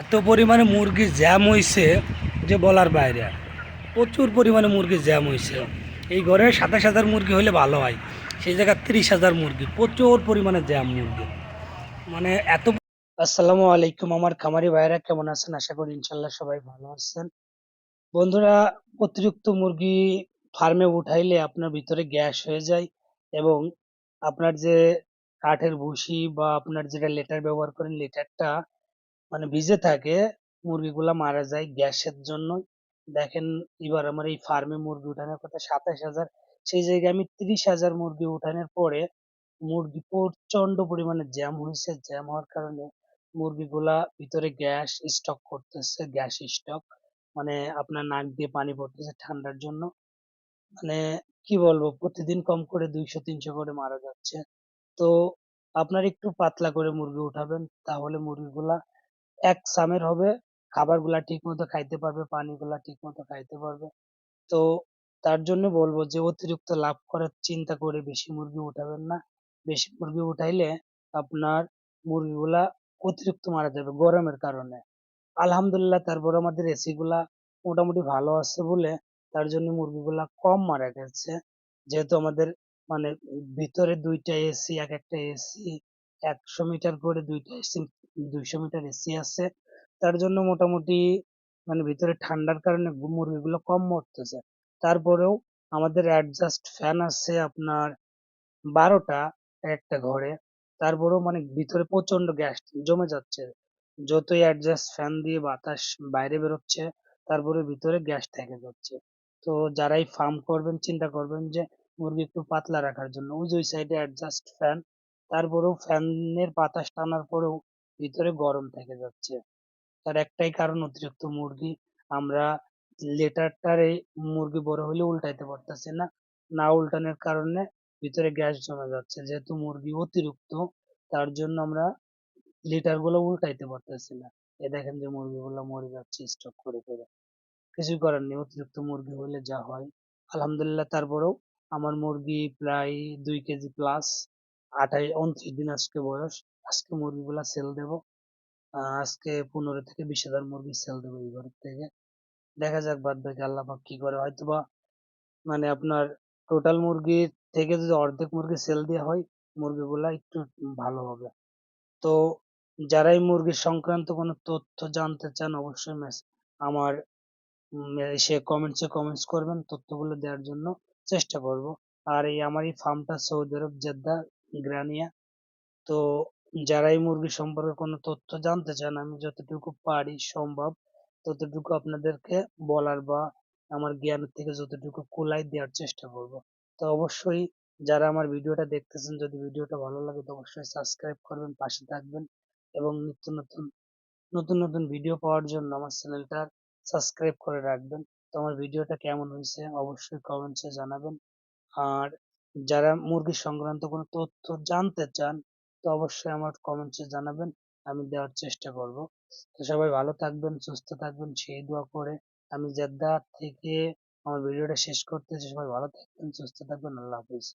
এত পরিমাণে মুরগির জ্যাম হইছে যে বলার বাইরে। প্রচুর পরিমাণে মুরগির জ্যাম হইছে। এই ঘরে ২৭,০০০ মুরগি হলে ভালো হয়, সেই জায়গায় ৩০,০০০ মুরগি, প্রচুর পরিমাণে জ্যাম মুরগি, মানে এত। আসসালামু আলাইকুম আমার খামারি ভাইরা, কেমন আছেন? আশা করি ইনশাল্লাহ সবাই ভালো আছেন। বন্ধুরা, অতিরিক্ত মুরগি ফার্মে উঠাইলে আপনার ভিতরে গ্যাস হয়ে যায়, এবং আপনার যে কাঠের ভুসি বা আপনার যেটা লেটার ব্যবহার করেন, লেটারটা মানে ভিজে থাকে, মুরগিগুলা মারা যায় গ্যাসের জন্য। দেখেন, এবার আমার এই ফার্মে মুরগি উঠানোর কথা ২৭,০০০, সেই জায়গায় আমি ৩০,০০০ মুরগি উঠানোর পরে মুরগি প্রচন্ড পরিমাণে জ্যাম হয়েছে। জ্যাম হওয়ার কারণে মুরগিগুলা ভিতরে গ্যাস স্টক করতেছে, গ্যাস স্টক, মানে আপনার নাক দিয়ে পানি পড়তেছে ঠান্ডার জন্য। মানে কি বলবো, প্রতিদিন কম করে ২০০-৩০০ করে মারা যাচ্ছে। তো আপনার একটু পাতলা করে মুরগি উঠাবেন, তাহলে মুরগিগুলা এক সামের হবে, খাবারগুলা ঠিক মতো খাইতে পারবে, পানিগুলা ঠিক মতো খাইতে পারবে। তো তার জন্য বলবো যে অতিরিক্ত লাভ করার চিন্তা করে বেশি মুরগি উঠাবেন না। বেশি মুরগি উঠাইলে আপনার মুরগিগুলা অতিরিক্ত মারা যাবে গরমের কারণে। আলহামদুলিল্লাহ, তারপর আমাদের এসি গুলা মোটামুটি ভালো আছে বলে তার জন্য মুরগিগুলা কম মারা গেছে। যেহেতু আমাদের মানে ভিতরে দুইটা এসি, এক একটা এসি ১০০ মিটার করে, দুইটা এসি ২০০ মিটার এসি আছে। তার জন্য মোটামুটি মানে ভিতরে ঠান্ডার কারণে মুরগিগুলো কম মরতেছে। তারপরেও আমাদের অ্যাডজাস্ট ফ্যান আছে আপনার ১২টা একটা ঘরে। তারপরেও মানে ভিতরে প্রচন্ড গ্যাস জমে যাচ্ছে। যতই অ্যাডজাস্ট ফ্যান দিয়ে বাতাস বাইরে বেরোচ্ছে, তারপরে ভিতরে গ্যাস থেকে যাচ্ছে। তো যারাই ফার্ম করবেন চিন্তা করবেন যে মুরগি একটু পাতলা রাখার জন্য। ওই যে ওই সাইডে অ্যাডজাস্ট ফ্যান, তারপরেও ফ্যানের বাতাস টানার পরেও ভিতরে গরম থেকে যাচ্ছে। তার একটাই কারণ অতিরিক্ত মুরগি। আমরা লেটারটারে মুরগি বড় হলে উল্টাইতে পারতেছি না, না উল্টানোর কারণে ভিতরে গ্যাস জমে যাচ্ছে। যেহেতু মুরগি অতিরিক্ত, তার জন্য আমরা লিটার গুলো উল্টাইতে পারতেছি না। এ দেখেন যে মুরগিগুলো মরে যাচ্ছে স্টক করে করে। কিছু করার নেই, অতিরিক্ত মুরগি হলে যা হয়। আলহামদুলিল্লাহ, তারপরেও আমার মুরগি প্রায় ২ কেজি প্লাস, ২৯ দিন আজকে বয়স। আজকে মুরগিগুলা সেল দেব। আজকে ১৫ থেকে ২০ হাজার মুরগি সেল দেবো এই ঘর থেকে। দেখা যাক বাদ বাকি আল্লাহ পাক কি করে। হয়তোবা মানে আপনার টোটাল মুরগির থেকে যদি অর্ধেক মুরগি সেল দেওয়া হয়, মুরগিগুলা একটু ভালো হবে। তো যারাই মুরগি সংক্রান্ত কোনো তথ্য জানতে চান, অবশ্যই আমার সে কমেন্টস করবেন, তথ্যগুলো দেওয়ার জন্য চেষ্টা করব। আর আমার এই ফার্মটা সৌদি আরব, জেদ্দা, গ্রানিয়া। তো যারা এই মুরগি সম্পর্কে কোনো তথ্য জানতে চান, আমি যতটুকু পারি সম্ভব ততটুকু আপনাদেরকে বলার বা আমার জ্ঞানের থেকে যতটুকু কুলাই দেওয়ার চেষ্টা করব। তো অবশ্যই যারা আমার ভিডিওটা দেখতেছেন, যদি ভিডিওটা ভালো লাগে তো অবশ্যই সাবস্ক্রাইব করবেন, পাশে থাকবেন, এবং নিত্য নতুন নতুন নতুন ভিডিও পাওয়ার জন্য আমার চ্যানেলটা সাবস্ক্রাইব করে রাখবেন। তো আমার ভিডিওটা কেমন হয়েছে অবশ্যই কমেন্টসে জানাবেন। আর যারা মুরগি সংক্রান্ত কোনো তথ্য জানতে চান, তো অবশ্যই আমার কমেন্টসে জানাবেন, আমি দেওয়ার চেষ্টা করব। তো সবাই ভালো থাকবেন, সুস্থ থাকবেন, সেই দোয়া করে আমি জেদ্দা থেকে আমার ভিডিওটা শেষ করতেছি। সবাই ভালো থাকবেন, সুস্থ থাকবেন, আল্লাহ হাফিজ।